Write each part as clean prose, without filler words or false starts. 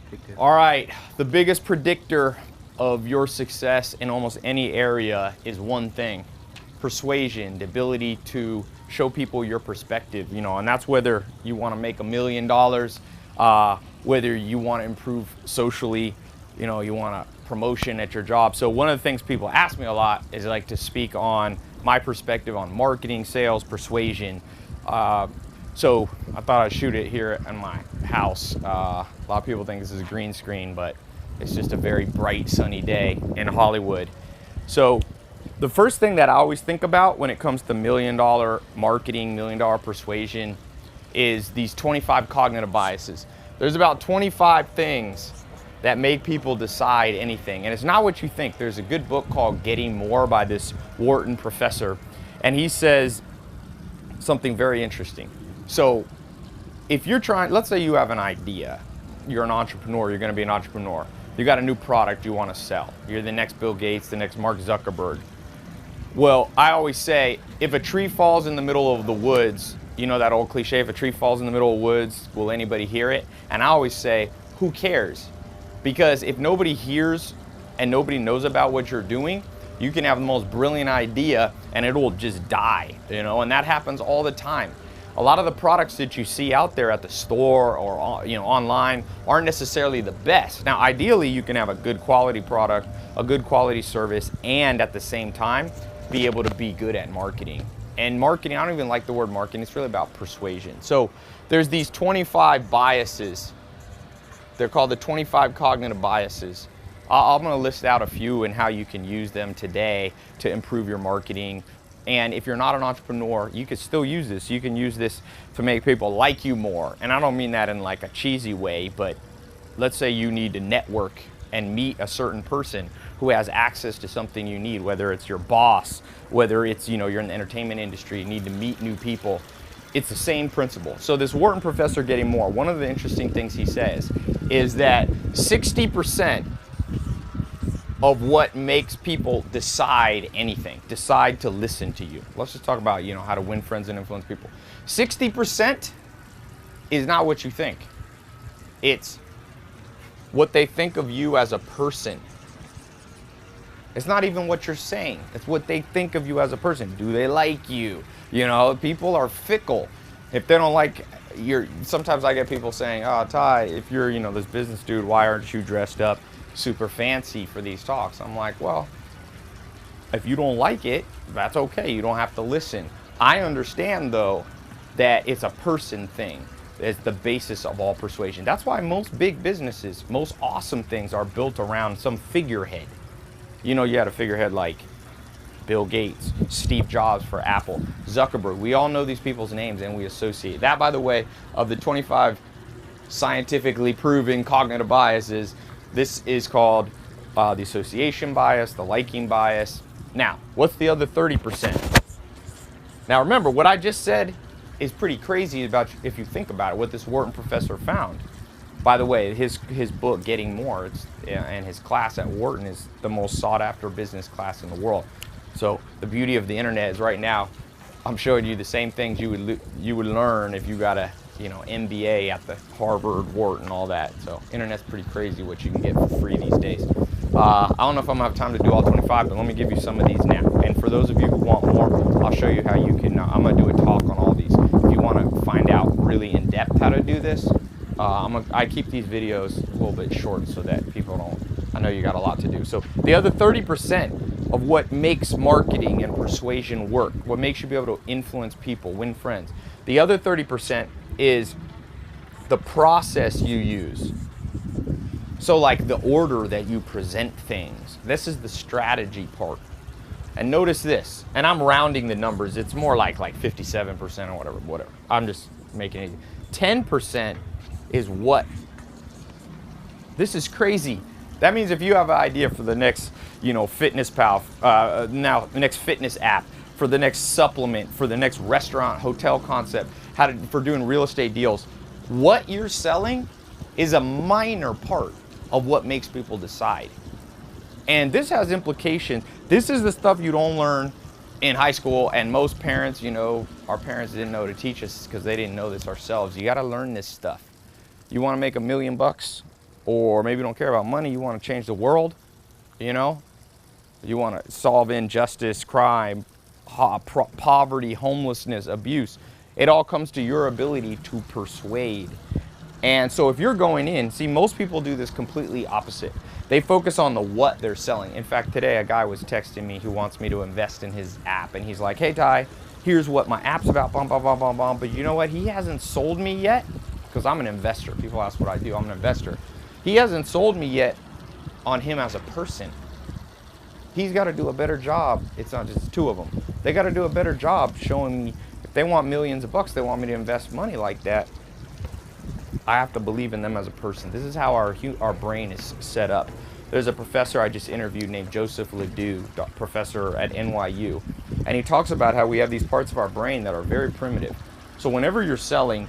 predictor? All right, the biggest predictor of your success in almost any area is one thing: persuasion, the ability to show people your perspective, and that's whether you want to make $1 million, whether you want to improve socially, you want a promotion at your job. So one of the things people ask me a lot is like to speak on my perspective on marketing, sales, persuasion. So I thought I'd shoot it here in my house. A lot of people think this is a green screen, but it's just a very bright, sunny day in Hollywood. So the first thing that I always think about when it comes to $1 million marketing, $1 million persuasion, is these 25 cognitive biases. There's about 25 things that make people decide anything. And it's not what you think. There's a good book called Getting More by this Wharton professor. And he says something very interesting. So if you're trying, let's say you have an idea, you're an entrepreneur, you're gonna be an entrepreneur. You got a new product you wanna sell. You're the next Bill Gates, the next Mark Zuckerberg. Well, I always say, if a tree falls in the middle of the woods, you know that old cliche, if a tree falls in the middle of the woods, will anybody hear it? And I always say, who cares? Because if nobody hears and nobody knows about what you're doing, you can have the most brilliant idea and it will just die, and that happens all the time. A lot of the products that you see out there at the store or online aren't necessarily the best. Now, ideally, you can have a good quality product, a good quality service, and at the same time, be able to be good at marketing. And marketing, I don't even like the word marketing, it's really about persuasion. So there's these 25 biases. They're called the 25 cognitive biases. I'm gonna list out a few and how you can use them today to improve your marketing. And if you're not an entrepreneur, you can still use this. You can use this to make people like you more. And I don't mean that in like a cheesy way, but let's say you need to network and meet a certain person who has access to something you need, whether it's your boss, whether it's, you're in the entertainment industry, you need to meet new people. It's the same principle. So this Wharton professor, Getting More, one of the interesting things he says is that 60% of what makes people decide anything, decide to listen to you. Let's just talk about, how to win friends and influence people. 60% is not what you think. It's what they think of you as a person. It's not even what you're saying. It's what they think of you as a person. Do they like you? People are fickle. If they don't like sometimes I get people saying, oh, Ty, if you're, this business dude, why aren't you dressed up super fancy for these talks? I'm like, well, if you don't like it, that's okay. You don't have to listen. I understand, though, that it's a person thing. It's the basis of all persuasion. That's why most big businesses, most awesome things are built around some figurehead. You had a figurehead like Bill Gates, Steve Jobs for Apple, Zuckerberg. We all know these people's names and we associate. That, by the way, of the 25 scientifically proven cognitive biases, this is called the association bias, the liking bias. Now, what's the other 30%? Now, remember, what I just said is pretty crazy about, if you think about it, what this Wharton professor found. By the way, his book, Getting More, and his class at Wharton is the most sought after business class in the world. So the beauty of the internet is right now, I'm showing you the same things you would learn if you got a MBA at the Harvard, Wharton, all that. So internet's pretty crazy what you can get for free these days. I don't know if I'm gonna have time to do all 25, but let me give you some of these now. And for those of you who want more, I'll show you how you can, I'm gonna do a talk on all these. If you wanna find out really in depth how to do this, I keep these videos a little bit short so that people don't, I know you got a lot to do. So the other 30% of what makes marketing and persuasion work, what makes you be able to influence people, win friends, the other 30% is the process you use. So like the order that you present things. This is the strategy part. And notice this, and I'm rounding the numbers, it's more like 57% or whatever. I'm just making it easy. 10% is what? This is crazy. That means if you have an idea for the next, Fitness Pal, now the next fitness app, for the next supplement, for the next restaurant, hotel concept, for doing real estate deals, what you're selling is a minor part of what makes people decide. And this has implications. This is the stuff you don't learn in high school, and most parents, our parents didn't know to teach us because they didn't know this ourselves. You got to learn this stuff. You want to make $1 million or maybe you don't care about money, you want to change the world, you know? You want to solve injustice, crime, poverty, homelessness, abuse. It all comes to your ability to persuade. And so if you're going in, see, most people do this completely opposite. They focus on the what they're selling. In fact, today a guy was texting me who wants me to invest in his app, and he's like, hey Ty, here's what my app's about, bum, bum, bum, bum, bum. But you know what? He hasn't sold me yet, because I'm an investor. People ask what I do. I'm an investor. He hasn't sold me yet on him as a person. He's got to do a better job. It's not just two of them. They got to do a better job showing me, if they want millions of bucks, they want me to invest money like that, I have to believe in them as a person. This is how our brain is set up. There's a professor I just interviewed named Joseph Ledoux, professor at NYU, and he talks about how we have these parts of our brain that are very primitive. So whenever you're selling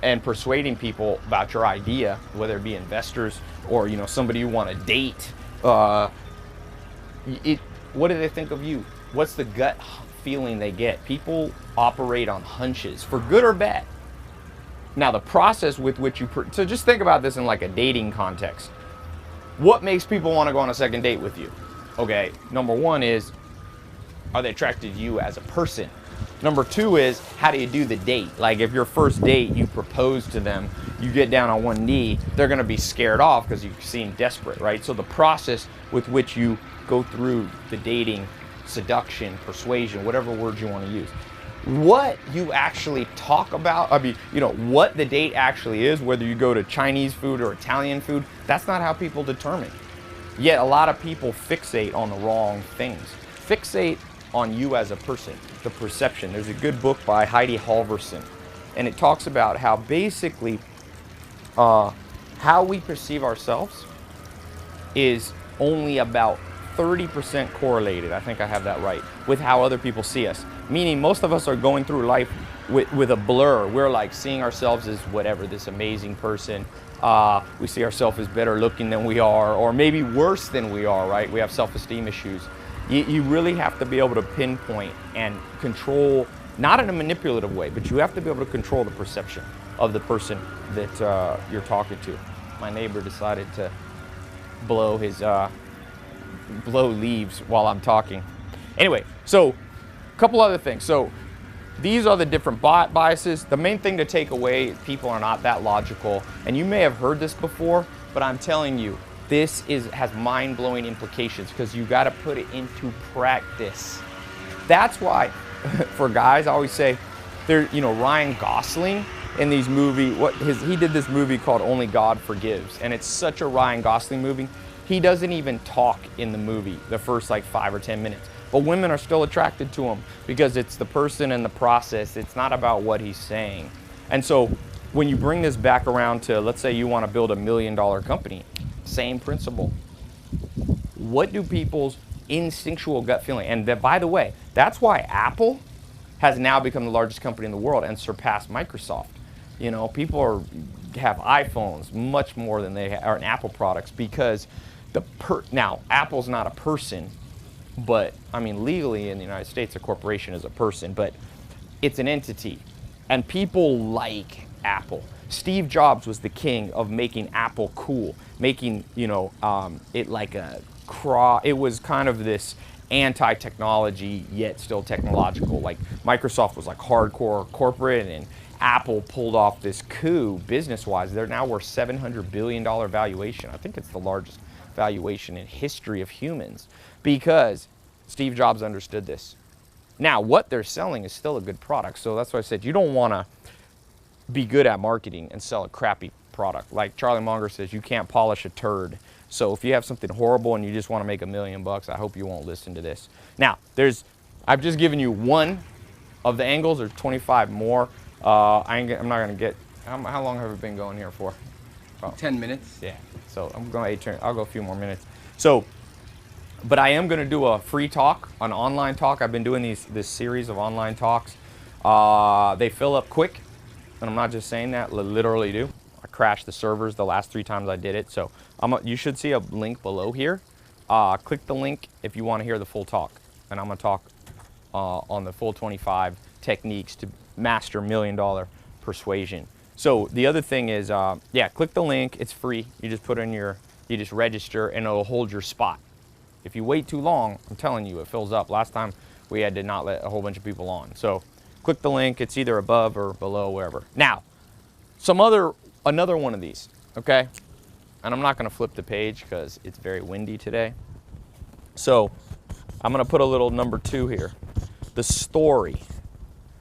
and persuading people about your idea, whether it be investors or somebody you want to date, what do they think of you? What's the gut feeling they get? People operate on hunches, for good or bad. Now, the process with which so just think about this in like a dating context. What makes people want to go on a second date with you? Okay, number one is, are they attracted to you as a person? Number two is, how do you do the date? Like if your first date, you propose to them, you get down on one knee, they're gonna be scared off because you seem desperate, right? So the process with which you go through the dating, seduction, persuasion, whatever words you want to use. What you actually talk about, what the date actually is, whether you go to Chinese food or Italian food, that's not how people determine. Yet a lot of people fixate on the wrong things. Fixate on you as a person, the perception. There's a good book by Heidi Halvorson, and it talks about how basically how we perceive ourselves is only about 30% correlated, I think I have that right, with how other people see us. Meaning most of us are going through life with a blur. We're like seeing ourselves as whatever, this amazing person. We see ourselves as better looking than we are, or maybe worse than we are, right? We have self-esteem issues. You really have to be able to pinpoint and control, not in a manipulative way, but you have to be able to control the perception of the person that you're talking to. My neighbor decided to blow leaves while I'm talking. Anyway, so a couple other things. So these are the different biases. The main thing to take away, people are not that logical. And you may have heard this before, but I'm telling you, this has mind-blowing implications because you got to put it into practice. That's why, for guys, I always say, Ryan Gosling in these movies, he did this movie called Only God Forgives, and it's such a Ryan Gosling movie. He doesn't even talk in the movie the first like 5 or 10 minutes. But women are still attracted to him because it's the person and the process. It's not about what he's saying. And so when you bring this back around to, let's say you want to build $1 million company, same principle. What do people's instinctual gut feeling? And that, by the way, that's why Apple has now become the largest company in the world and surpassed Microsoft. People have iPhones much more than they are in Apple products because now Apple's not a person, but legally in the United States a corporation is a person, but it's an entity, and people like Apple. Steve Jobs was the king of making Apple cool, making it like it was kind of this anti-technology yet still technological. Like Microsoft was like hardcore corporate, and Apple pulled off this coup business-wise. They're now worth $700 billion valuation. I think it's the largest valuation in history of humans because Steve Jobs understood this. Now, what they're selling is still a good product. So that's why I said you don't want to be good at marketing and sell a crappy product. Like Charlie Munger says, you can't polish a turd. So if you have something horrible and you just want to make $1 million bucks, I hope you won't listen to this. Now, I've just given you one of the angles. There's 25 more. I'm not going to get, how long have we been going here for? About 10 minutes. Yeah, so I'll go a few more minutes. So, but I am going to do a free talk, an online talk. I've been doing this series of online talks. They fill up quick, and I'm not just saying that, literally do. I crashed the servers the last 3 times I did it. So you should see a link below here. Click the link if you want to hear the full talk. And I'm going to talk on the full 25 techniques to master $1 million persuasion. So the other thing is, yeah, click the link. It's free. You just put in you just register, and it'll hold your spot. If you wait too long, I'm telling you, it fills up. Last time we had to not let a whole bunch of people on. So click the link. It's either above or below, wherever. Now, another one of these, okay? And I'm not gonna flip the page because it's very windy today. So I'm gonna put a little number 2 here, the story.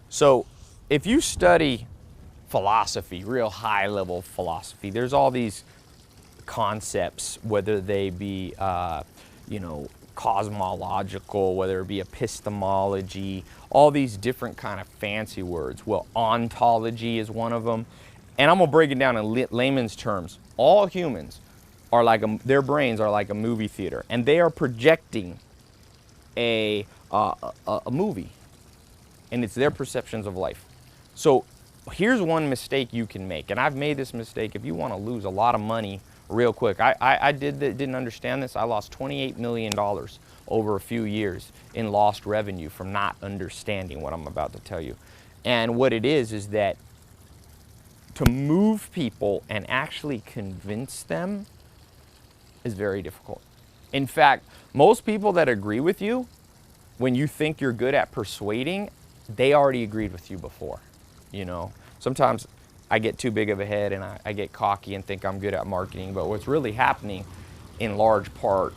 So if you study philosophy, real high level philosophy, there's all these concepts, whether they be, cosmological, whether it be epistemology, all these different kind of fancy words. Well, ontology is one of them. And I'm gonna break it down in layman's terms. All humans are like, their brains are like a movie theater, and they are projecting a movie, and it's their perceptions of life. So here's one mistake you can make, and I've made this mistake. If you wanna lose a lot of money real quick, I didn't understand this. I lost $28 million over a few years in lost revenue from not understanding what I'm about to tell you. And what it is that to move people and actually convince them is very difficult. In fact, most people that agree with you, when you think you're good at persuading, they already agreed with you before. Sometimes I get too big of a head and I get cocky and think I'm good at marketing, but what's really happening in large part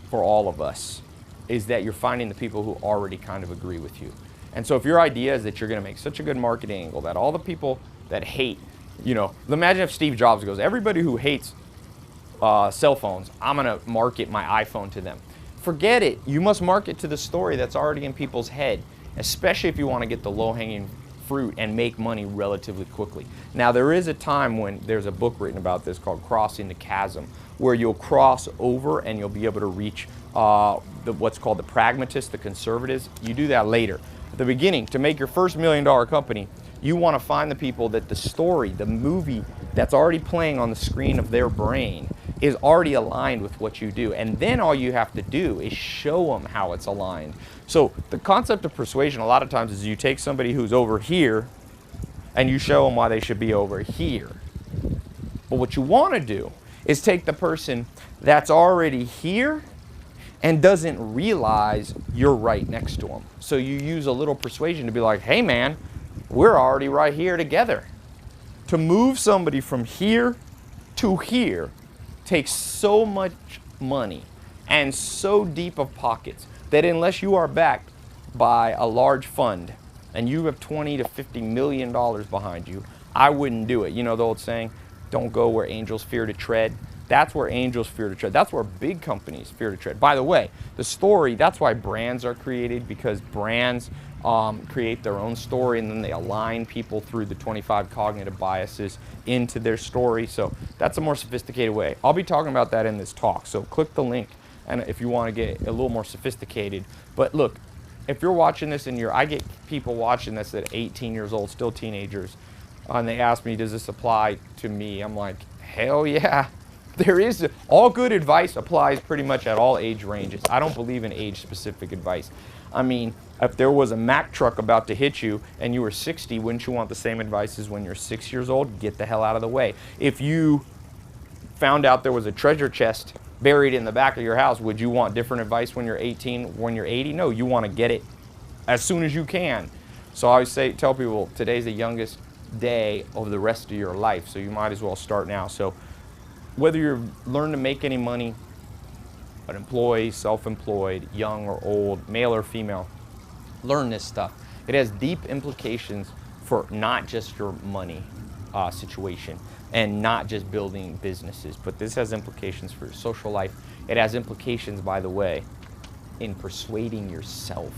for all of us is that you're finding the people who already kind of agree with you. And so if your idea is that you're gonna make such a good marketing angle that all the people that hate, imagine if Steve Jobs goes, everybody who hates cell phones, I'm gonna market my iPhone to them. Forget it. You must market to the story that's already in people's head, especially if you wanna get the low-hanging fruit and make money relatively quickly. Now, there is a time when there's a book written about this called Crossing the Chasm, where you'll cross over and you'll be able to reach what's called the pragmatists, the conservatives. You do that later. At the beginning, to make your first $1 million company, you want to find the people that the story, the movie that's already playing on the screen of their brain is already aligned with what you do. And then all you have to do is show them how it's aligned. So the concept of persuasion a lot of times is you take somebody who's over here and you show them why they should be over here. But what you want to do is take the person that's already here and doesn't realize you're right next to them. So you use a little persuasion to be like, hey man, we're already right here together. To move somebody from here to here takes so much money and so deep of pockets that unless you are backed by a large fund and you have $20 to $50 million behind you, I wouldn't do it. You know the old saying, don't go where angels fear to tread. That's where angels fear to tread. That's where big companies fear to tread. By the way, the story, that's why brands are created, because brands create their own story and then they align people through the 25 cognitive biases into their story. So that's a more sophisticated way. I'll be talking about that in this talk. So click the link and if you want to get a little more sophisticated. But look, if you're watching this and I get people watching this at 18 years old, still teenagers, and they ask me, does this apply to me? I'm like, hell yeah. All good advice applies pretty much at all age ranges. I don't believe in age-specific advice. I mean, if there was a Mack truck about to hit you and you were 60, wouldn't you want the same advice as when you're 6 years old? Get the hell out of the way. If you found out there was a treasure chest buried in the back of your house, would you want different advice when you're 18, when you're 80? No, you want to get it as soon as you can. So I always tell people, today's the youngest day of the rest of your life, so you might as well start now. So whether you're learning to make any money, an employee, self-employed, young or old, male or female, learn this stuff. It has deep implications for not just your money situation and not just building businesses, but this has implications for your social life. It has implications, by the way, in persuading yourself.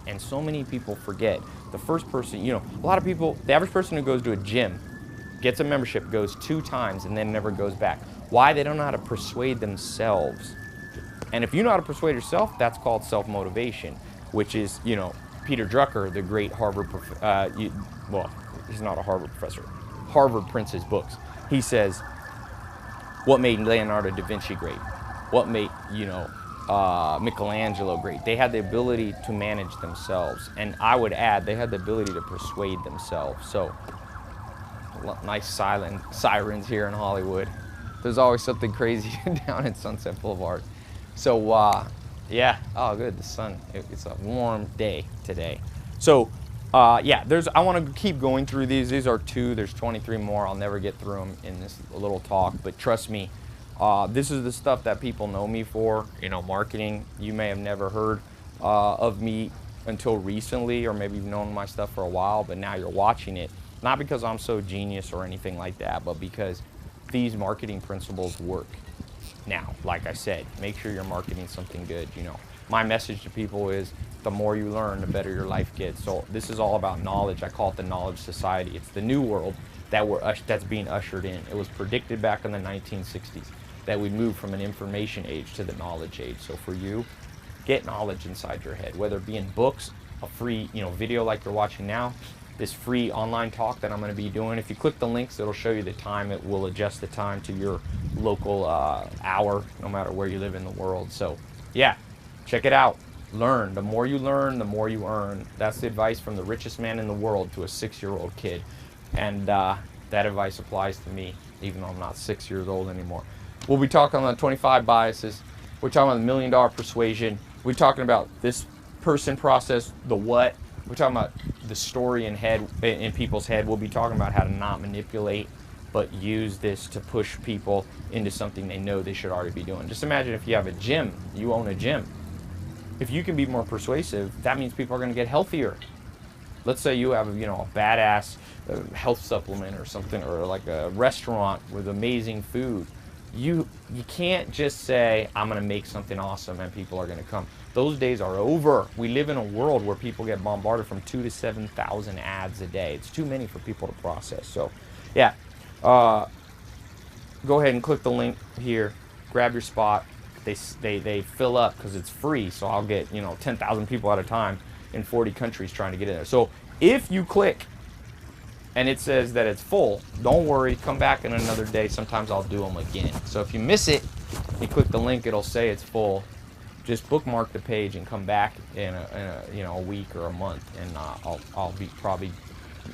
And so many people forget. The first person, a lot of people, the average person who goes to a gym, gets a membership, goes 2 times, and then never goes back. Why? They don't know how to persuade themselves. And if you know how to persuade yourself, that's called self-motivation, which is, Peter Drucker, the great Harvard, he's not a Harvard professor. Harvard prints his books. He says, what made Leonardo da Vinci great? What made, Michelangelo great? They had the ability to manage themselves. And I would add, they had the ability to persuade themselves. So nice silent sirens here in Hollywood. There's always something crazy down in Sunset Boulevard. So yeah, oh good, the sun, it's a warm day today. So yeah, I want to keep going through these. These are 2, there's 23 more. I'll never get through them in this little talk, but trust me, this is the stuff that people know me for, you know, marketing. You may have never heard of me until recently, or maybe you've known my stuff for a while, but now you're watching it. Not because I'm so genius or anything like that, but because these marketing principles work. Now, like I said, make sure you're marketing something good. You know, my message to people is the more you learn, the better your life gets. So this is all about knowledge. I call it the knowledge society. It's the new world that's being ushered in. It was predicted back in the 1960s that we'd move from an information age to the knowledge age. So for you, get knowledge inside your head, whether it be in books, a free, you know, video like you're watching now, this free online talk that I'm going to be doing. If you click the links, it'll show you the time. It will adjust the time to your local hour, no matter where you live in the world. So yeah, check it out. Learn. The more you learn, the more you earn. That's the advice from the richest man in the world to a 6-year-old kid. And that advice applies to me, even though I'm not 6 years old anymore. We'll be talking on 25 biases. We're talking about the $1 million persuasion. We're talking about this person process, the what. We're talking about the story in people's head. We'll be talking about how to not manipulate, but use this to push people into something they know they should already be doing. Just imagine if you have a gym, you own a gym. If you can be more persuasive, that means people are going to get healthier. Let's say you have, you know, a badass health supplement or something, or like a restaurant with amazing food. You can't just say, I'm going to make something awesome and people are going to come. Those days are over. We live in a world where people get bombarded from 2,000 to 7,000 ads a day. It's too many for people to process. So yeah, go ahead and click the link here, grab your spot. They fill up because it's free. So I'll get, you know, 10,000 people at a time in 40 countries trying to get in there. So if you click and it says that it's full, don't worry, come back in another day. Sometimes I'll do them again. So if you miss it, you click the link, it'll say it's full. Just bookmark the page and come back in a week or a month, and I'll be probably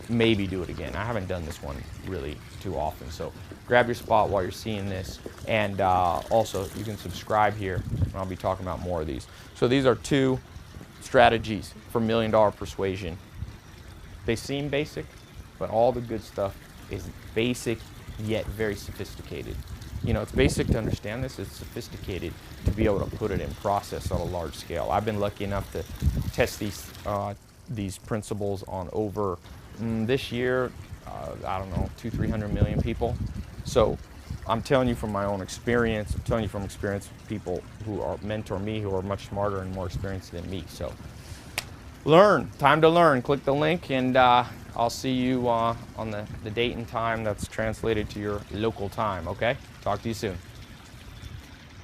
maybe do it again. I haven't done this one really too often, so grab your spot while you're seeing this, and also you can subscribe here, and I'll be talking about more of these. So these are 2 strategies for $1 million persuasion. They seem basic, but all the good stuff is basic yet very sophisticated. You know, it's basic to understand this. It's sophisticated to be able to put it in process on a large scale. I've been lucky enough to test these principles on over this year, I don't know, 200-300 million people. So I'm telling you from my own experience. I'm telling you from experience of people who are mentor me, who are much smarter and more experienced than me. So learn. Time to learn. Click the link, and I'll see you on the date and time that's translated to your local time, okay? Talk to you soon.